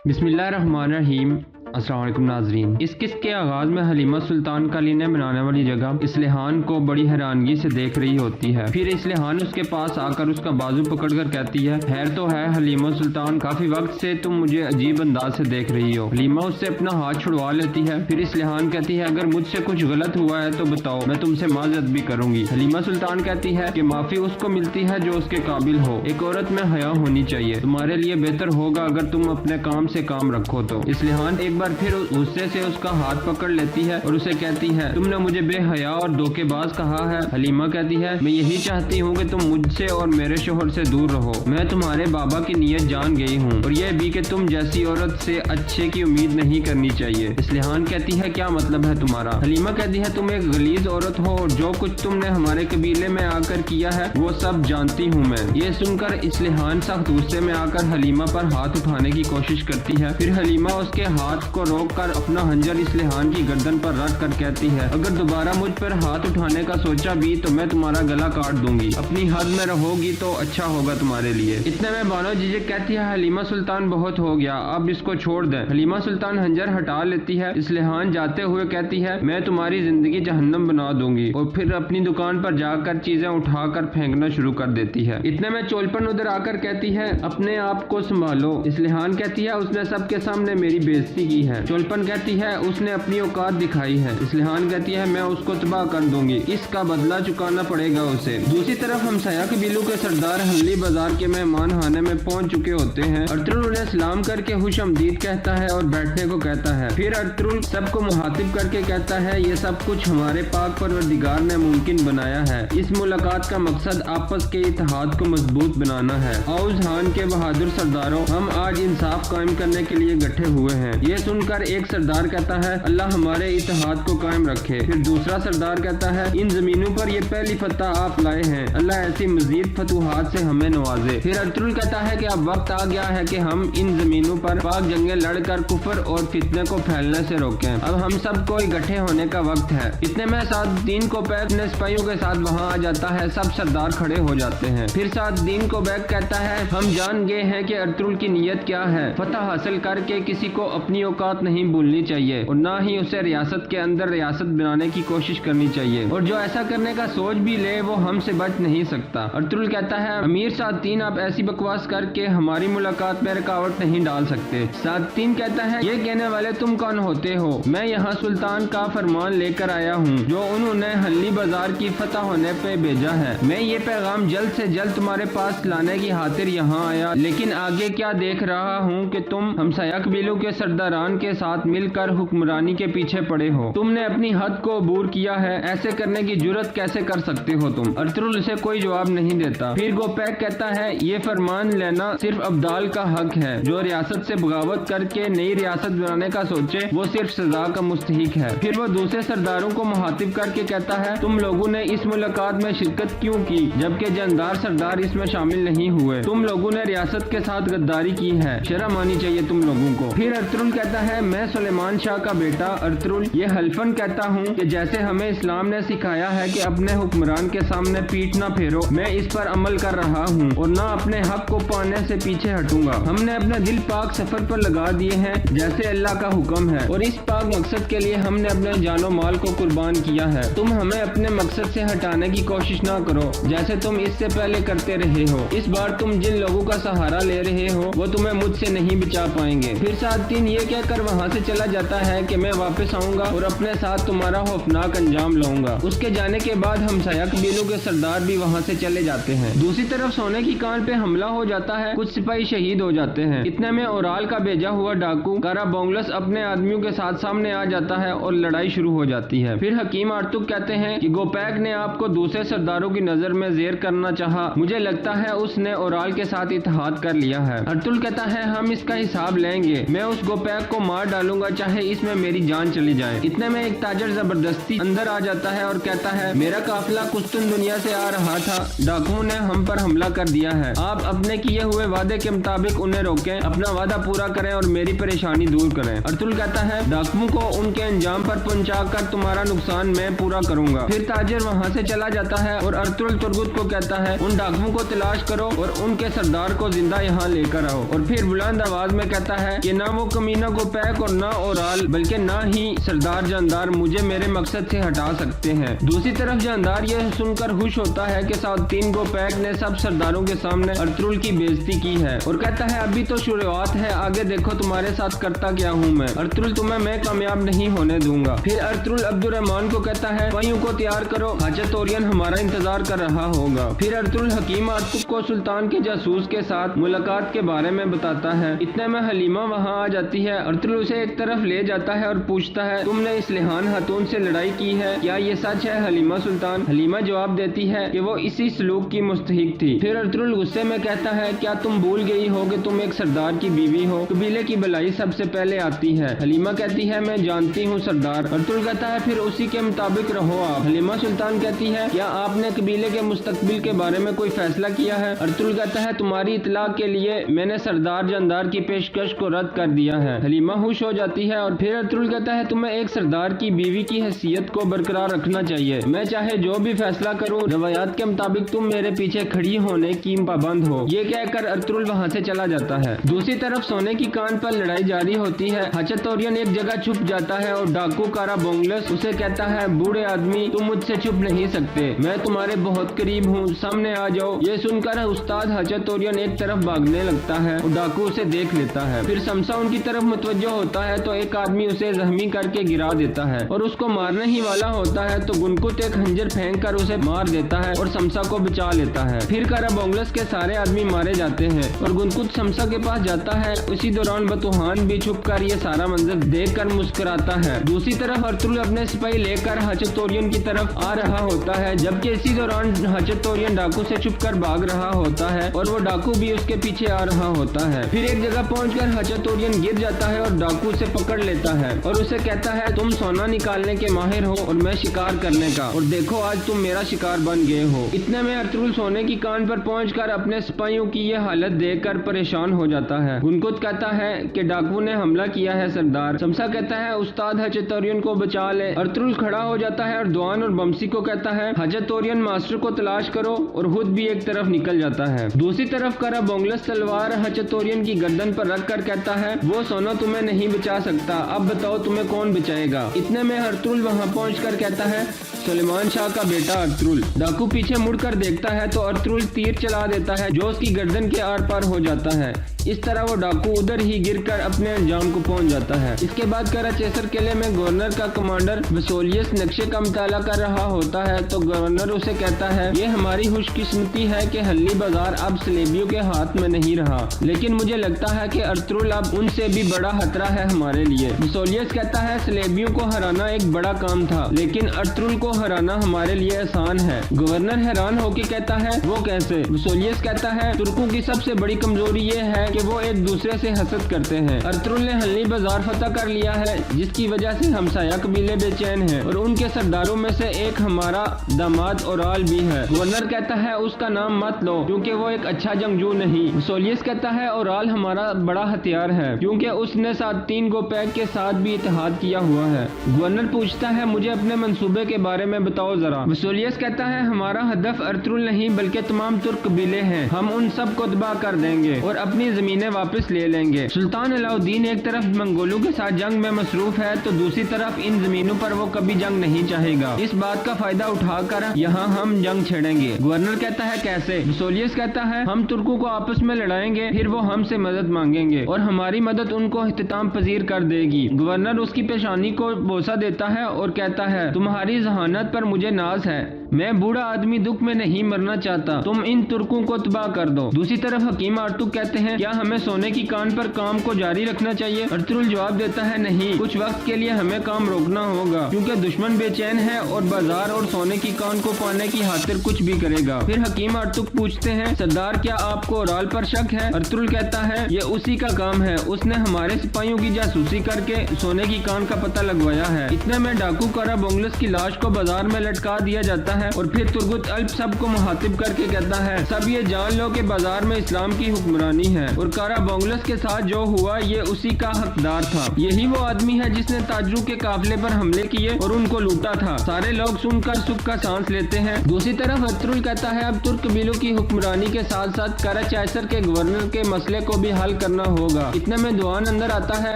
बिस्मिल्लाहिर्रहमानिर्रहीम। अस्सलाम वालेकुम नाज़रीन। इस किस्त के आगाज़ में हलीमा सुल्तान का लीने बनाने वाली जगह इस्लिहान को बड़ी हैरानगी से देख रही होती है। फिर इस्लिहान उसके पास आकर उसका बाजू पकड़कर कहती है, खैर तो है हलीमा सुल्तान, काफी वक्त से तुम मुझे अजीब अंदाज से देख रही हो। हलीमा उससे अपना हाथ छुड़वा लेती है। फिर इस्लिहान कहती है, अगर मुझसे कुछ गलत हुआ है तो बताओ, मैं तुमसे माजरत भी करूंगी। हलीमा सुल्तान कहती है कि माफी उसको मिलती है जो उसके काबिल हो, एक औरत में हया होनी चाहिए, तुम्हारे लिए बेहतर होगा अगर तुम अपने काम से काम रखो। तो इस्लिहान एक बार फिर गुस्से से उसका हाथ पकड़ लेती है और उसे कहती है, तुमने मुझे बेहया और धोखेबाज कहा है। हलीमा कहती है, मैं यही चाहती हूँ कि तुम मुझसे और मेरे शोहर से दूर रहो। मैं तुम्हारे बाबा की नीयत जान गई हूँ और यह भी कि तुम जैसी औरत से अच्छे की उम्मीद नहीं करनी चाहिए। इस्लिहान कहती है, क्या मतलब है तुम्हारा? हलीमा कहती है, तुम एक गलीज औरत हो और जो कुछ तुमने हमारे कबीले में आकर किया है वो सब जानती हूँ मैं। ये सुनकर इस्लिहान सख्त गुस्से में आकर हलीमा पर हाथ उठाने की कोशिश करती है। फिर हलीमा उसके हाथ को रोक कर अपना हंजर इस्लिहान की गर्दन पर रख कर कहती है, अगर दोबारा मुझ पर हाथ उठाने का सोचा भी तो मैं तुम्हारा गला काट दूंगी। अपनी हद में रहोगी तो अच्छा होगा तुम्हारे लिए। इतने में बानो जीजे कहती है, हलीमा सुल्तान बहुत हो गया, अब इसको छोड़ दें। हलीमा सुल्तान हंजर हटा लेती है। इस्लिहान जाते हुए कहती है, मैं तुम्हारी जिंदगी जहन्नम बना दूंगी, और फिर अपनी दुकान पर जाकर चीजें उठाकर फेंकना शुरू कर देती है। इतने में चोलपन उधर आकर कहती है, अपने आप को संभालो। इस्लिहान कहती है, उसने सबके सामने मेरी बेइज्जती की है। चोलपन कहती है, उसने अपनी औकात दिखाई है। इस्लिहान कहती है, मैं उसको तबाह कर दूंगी, इसका बदला चुकाना पड़ेगा उसे। दूसरी तरफ हमसाया कबीलों के सरदार हल्ली बाजार के मेहमान खाने में पहुंच चुके होते हैं। अर्तुगरुल उन्हें सलाम करके खुश आमदीद कहता है और बैठने को कहता है। फिर अर्तुगरुल सबको मुहातिब करके कहता है, ये सब कुछ हमारे पाक परवरदिगार ने मुमकिन बनाया है। इस मुलाकात का मकसद आपस के इत्तेहाद को मजबूत बनाना है। औज खान के बहादुर सरदारों, हम आज इंसाफ कायम करने के लिए इकट्ठे हुए हैं। ये सुनकर एक सरदार कहता है, अल्लाह हमारे इत्तेहाद को कायम रखे। फिर दूसरा सरदार कहता है, इन जमीनों पर ये पहली फतह आप लाए हैं, अल्लाह ऐसी मजीद फतूहात से हमें नवाजे। फिर अर्तुगरुल कहता है कि अब वक्त आ गया है कि हम इन जमीनों पर पाक जंगें लड़कर कुफर और फितने को फैलने से रोकें। अब हम सबको इकट्ठे होने का वक्त है। इतने में सादुद्दीन कोपैक अपने सिपाहियों के साथ वहाँ आ जाता है। सब सरदार खड़े हो जाते हैं। फिर सादुद्दीन कोपैक कहता है, हम जान गए हैं कि अर्तुगरुल की नीयत क्या है। फतह हासिल करके किसी को अपनी औकात नहीं भूलनी चाहिए और ना ही उसे रियासत के अंदर रियासत बनाने की कोशिश करनी चाहिए, और जो ऐसा करने का सोच भी ले वो हमसे बच नहीं सकता। अर्तुगरुल कहता है, अमीर सादुद्दीन, आप ऐसी बकवास करके हमारी मुलाकात में रुकावट नहीं डाल सकते। सादुद्दीन कहता है, ये कहने वाले तुम कौन होते हो? मैं यहाँ सुल्तान का फरमान लेकर आया हूँ जो उन्होंने हल्ली बाजार की फतह होने पे भेजा है। मैं ये पैगाम जल्द से जल्द तुम्हारे पास लाने की खातिर यहाँ आया, लेकिन आगे क्या देख रहा हूँ कि तुम हमसाया कबीलों के सरदारान के साथ मिलकर हुक्मरानी के पीछे पड़े हो। तुमने अपनी हद को अबूर किया है, ऐसे करने की जुर्रत कैसे कर सकते हो तुम? अर्तुगरुल उसे कोई जवाब नहीं देता। फिर कोपैक कहता है, ये फरमान लेना सिर्फ अब्दाल का हक है। जो रियासत से बगावत करके नई रियासत बनाने का सोचे वो सिर्फ सजा का मुस्तहिक है। फिर वो दूसरे सरदारों को मुहातिब करके कहता है, तुम लोगों ने इस मुलाकात में शिरकत क्यों की जबकि जानदार सरदार इसमें शामिल नहीं हुए? तुम लोगों ने रियासत के साथ गद्दारी की है, शर्म आनी चाहिए तुम लोगों को। फिर अर्तुगरुल कहता है, मैं सुलेमान शाह का बेटा अर्तुगरुल ये हल्फन कहता हूँ कि जैसे हमें इस्लाम ने सिखाया है कि अपने हुक्मरान के सामने पीठ न फेरो, मैं इस पर अमल कर रहा हूँ और न अपने हक को पाने से पीछे हटूंगा। हमने अपने दिल पाक सफर पर लगा दिए हैं जैसे अल्लाह का हुक्म है, और इस पाक मकसद के लिए हमने अपने जानो माल को कुर्बान किया है। तुम हमें अपने मकसद से हटाने की कोशिश न करो जैसे तुम इससे पहले करते रहे हो। इस बार तुम जिन लोगों का सहारा ले रहे हो वो तुम्हें मुझसे नहीं बचा पाएंगे। फिर सादुद्दीन ये कहकर वहाँ से चला जाता है कि मैं वापस आऊंगा और अपने साथ तुम्हारा खौफनाक अंजाम लाऊंगा। उसके जाने के बाद हमसाया कबीलों के सरदार भी वहाँ से चले जाते हैं। दूसरी तरफ सोने की कान पे हमला हो जाता है, कुछ सिपाही शहीद हो जाते हैं। इतने में ओराल का भेजा हुआ डाकू काराबोंगलस अपने आदमियों के साथ सामने आ जाता है और लड़ाई शुरू हो जाती है। फिर हकीम आर्तुग कहते हैं कि कोपैक ने आपको दूसरे सरदारों की नजर में जेर करना चाहा, मुझे लगता है उसने ओराल के साथ इत्तेहाद कर लिया है। अर्तुगरुल कहता है, हम इसका हिसाब लेंगे। मैं उस कोपैक को मार डालूंगा, चाहे इसमें मेरी जान चली जाए। इतने में एक ताजर जबरदस्ती अंदर आ जाता है और कहता है, मेरा काफिला कुस्तुन दुनिया से आ रहा था, डाकुओं ने हम पर हमला कर दिया है। आप अपने किए हुए वादे के मुताबिक उन्हें रोकें, अपना वादा पूरा करें और मेरी परेशानी दूर करें। अर्तुगरुल कहता है, डाकुओं को उनके अंजाम पर पहुंचाकर तुम्हारा नुकसान मैं पूरा करूंगा। फिर ताजर वहाँ से चला जाता है और अर्तुगरुल तुर्गुत को कहता है, उन डाकुओं को तलाश करो और उनके सरदार को जिंदा यहाँ लेकर आओ। और फिर बुलंद आवाज में कहता है कि ना वो कमीना को पैक और ना ओराल बल्कि ना ही सरदार जानदार मुझे मेरे मकसद से हटा सकते हैं। दूसरी तरफ जानदार ये सुनकर खुश होता है कि साउद्दीन को पैक ने सब सरदारों के सामने अर्तुगरुल की बेइज्जती की है और कहता है, अभी तो शुरुआत है, आगे देखो तुम्हारे साथ करता क्या हूँ मैं। अर्तुगरुल, तुम्हें मैं कामयाब नहीं होने दूंगा। फिर अर्तुगरुल अब्दुर्रहमान को कहता है, सिपाहियों को तैयार करो, हाजत तोरियन हमारा इंतजार कर रहा होगा। फिर अर्तुगरुल हकीम आतुक को सुल्तान के जासूस के साथ मुलाकात के बारे में बताता है। इतने में हलीमा वहाँ आ जाती है। अर्तुगरुल उसे एक तरफ ले जाता है और पूछता है, तुमने इस लिहान खातून से लड़ाई की है, क्या ये सच है हलीमा सुल्तान? हलीमा जवाब देती है कि वो इसी सलूक की मुस्तहिक थी। फिर अर्तुगरुल गुस्से में कहता है, क्या तुम भूल गई हो कि तुम एक सरदार की बीवी हो, कबीले की भलाई सबसे पहले आती है। हलीमा कहती है, मैं जानती हूँ सरदार। अर्तुगरुल कहता है, फिर उसी के मुताबिक रहो आप। हलीमा सुल्तान कहती है, क्या आपने कबीले के मुस्तकबिल के बारे में कोई फैसला किया है? अर्तुगरुल कहता है, तुम्हारी इतला के लिए मैंने सरदार जानदार की पेशकश को रद्द कर दिया है। हलीमा खुश हो जाती है और फिर अर्तुगरुल कहता है, तुम्हें एक सरदार की बीवी की हैसियत को बरकरार रखना चाहिए। मैं चाहे जो भी फैसला करूं, रवायात के मुताबिक तुम मेरे पीछे खड़ी होने की पाबंद हो। ये कहकर अर्तुगरुल वहाँ से चला जाता है। दूसरी तरफ सोने की कान पर लड़ाई जारी होती है। हाजत तोरियन एक जगह छुप जाता है और डाकू कारा बोंगलस उसे कहता है, बूढ़े आदमी, तुम मुझसे छुप नहीं सकते, मैं तुम्हारे बहुत करीब हूँ, सामने आ जाओ। ये सुनकर उस्ताद हाजत तोरियन एक तरफ भागने लगता है और डाकू उसे देख लेता है। फिर समसा उनकी तरफ मुतवज्जो होता है तो एक आदमी उसे जख्मी करके गिरा देता है और उसको मारने ही वाला होता है तो गुनकुत एक खंजर फेंक कर उसे मार देता है और समसा को बचा लेता है। फिर कारा बोंगलस के सारे आदमी मारे जाते हैं और गुनकुत समसा के पास जाता है। उसी दौरान बतूहान भी छुप कर ये सारा मंजर देख कर मुस्कुराता है। दूसरी तरफ अर्तुगरुल अपने सिपाही लेकर हाजत तोरियन की तरफ आ रहा होता है, जबकि इसी दौरान हाजत तोरियन डाकू से छुपकर भाग रहा होता है और वो डाकू भी उसके पीछे आ रहा होता है। फिर एक जगह पहुंचकर हाजत तोरियन गिर जाता है और डाकू उसे पकड़ लेता है और उसे कहता है, तुम सोना निकालने के माहिर हो और मैं शिकार करने का, और देखो आज तुम मेरा शिकार बन गए हो। इतने में अर्तुगरुल सोने की कान पर पहुंचकर अपने सिपाहियों की ये हालत देखकर परेशान हो जाता है। गुनकुत कहता है कि डाकू ने हमला किया है सरदार। समसा कहता है, उस्ताद हाजत तोरियन को बचा ले। अर्तुगरुल खड़ा हो जाता है और दुआन और बमसी को कहता है, हाजत तोरियन मास्टर को तलाश करो, और खुद भी एक तरफ निकल जाता है। दूसरी तरफ कारा बोंगलस तलवार हाजत तोरियन की गर्दन पर रख कर कहता है, वो सोना तुम्हें नहीं बचा सकता, अब बताओ तुम्हें कौन बचाएगा। इतने में अर्तुगरुल वहाँ पहुंचकर कहता है, सुलेमान शाह का बेटा अर्तुगरुल। डाकू पीछे मुड़कर देखता है तो अर्तुगरुल तीर चला देता है जो उसकी गर्दन के आर पार हो जाता है। इस तरह वो डाकू उधर ही गिरकर अपने अंजाम को पहुंच जाता है। इसके बाद कराचेसर किले में गवर्नर का कमांडर वसोलियस नक्शे का मुताला कर रहा होता है तो गवर्नर उसे कहता है, ये हमारी खुशकिस्मती है कि हल्ली बाजार अब सलेबियों के हाथ में नहीं रहा, लेकिन मुझे लगता है कि अर्तुगरुल अब उनसे भी बड़ा खतरा है हमारे लिए। वसोलियस कहता है, सलेबियों को हराना एक बड़ा काम था, लेकिन अर्तुगरुल को हराना हमारे लिए आसान है। गवर्नर हैरान होकर कहता है, वो कैसे? वसोलियस कहता है, तुर्कों की सबसे बड़ी कमजोरी ये है कि वो एक दूसरे से हसद करते हैं। अर्तुगरुल ने हल्ली बाजार फतह कर लिया है, जिसकी वजह से हमसाया कबीले बेचैन हैं और उनके सरदारों में से एक हमारा दामाद ओराल भी है। गवर्नर कहता है, उसका नाम मत लो क्योंकि वो एक अच्छा जंगजू नहीं। वसोलियस कहता है, ओराल हमारा बड़ा हथियार है क्योंकि उसने साउद्दीन को पैक के साथ भी इत्तेहाद किया हुआ है। गवर्नर पूछता है, मुझे अपने मंसूबे के बारे में बताओ जरा। वसोलियस कहता है, हमारा हदफ अर्तुगरुल नहीं बल्कि तमाम तुर्क कबीले हैं, हम उन सब को तबाह कर देंगे और अपनी जमीनें वापस ले लेंगे। सुल्तान अलाउद्दीन एक तरफ मंगोलों के साथ जंग में मसरूफ है तो दूसरी तरफ इन जमीनों पर वो कभी जंग नहीं चाहेगा। इस बात का फायदा उठाकर यहाँ हम जंग छेड़ेंगे। गवर्नर कहता है, कैसे? वसोलियस कहता है, हम तुर्कों को आपस में लड़ाएंगे, फिर वो हमसे मदद मांगेंगे और हमारी मदद उनको इख्तिताम पजीर कर देगी। गवर्नर उसकी पेशानी को बोसा देता है और कहता है, तुम्हारी जहानत पर मुझे नाज है, मैं बूढ़ा आदमी दुख में नहीं मरना चाहता, तुम इन तुर्कों को तबाह कर दो। दूसरी तरफ हकीम अर्तुग कहते हैं, क्या हमें सोने की कान पर काम को जारी रखना चाहिए? अर्तुगरुल जवाब देता है, नहीं, कुछ वक्त के लिए हमें काम रोकना होगा, क्योंकि दुश्मन बेचैन है और बाजार और सोने की कान को पाने की खातिर कुछ भी करेगा। फिर हकीम अर्तुग पूछते हैं, सरदार क्या आपको ओराल पर शक है? अर्तुगरुल कहता है, ये उसी का काम है, उसने हमारे सिपाहियों की जासूसी करके सोने की कान का पता लगवाया है। इतने में डाकू कारा बोंगलस की लाश को बाजार में लटका दिया जाता है और फिर तुर्गुत अल्प सबको मुहातिब करके कहता है, सब ये जान लो कि बाजार में इस्लाम की हुक्मरानी है और कारा बोंगलस के साथ जो हुआ ये उसी का हकदार था। यही वो आदमी है जिसने ताजरू के काफिले पर हमले किए और उनको लूटा था। सारे लोग सुनकर सुख का सांस लेते हैं। दूसरी तरफ अर्तुगरुल कहता है, अब तुर्क कबीलों की हुक्मरानी के साथ साथ कराचाइसर के गवर्नर के मसले को भी हल करना होगा। इतने में दुआन अंदर आता है।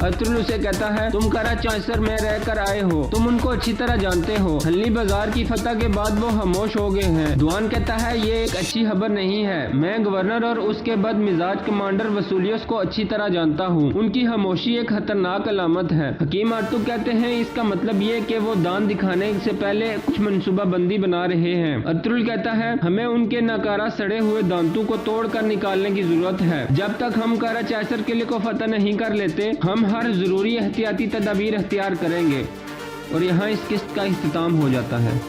अर्तुगरुल उसे कहता है, तुम कराचाइसर में रहकर आए हो, तुम उनको अच्छी तरह जानते हो। हल्ली बाजार की फतह के बाद वो खामोश हो गए हैं। दुआन कहता है, ये एक अच्छी खबर नहीं है, मैं गवर्नर और उसके बद मिजाज कमांडर वसूलियस को अच्छी तरह जानता हूँ, उनकी खामोशी एक खतरनाक अलामत है। हकीम अर्तुग कहते हैं, इसका मतलब ये कि वो दान दिखाने से पहले कुछ मंसूबा बंदी बना रहे हैं। अर्तुगरुल कहता है, हमें उनके नकारा सड़े हुए दांतों को तोड़ कर निकालने की जरूरत है। जब तक हम कराचाइसर किले को फतह नहीं कर लेते, हम हर जरूरी एहतियाती तदाबीर अख्तियार करेंगे। और यहाँ इस किस्त का इख्तिताम हो जाता है।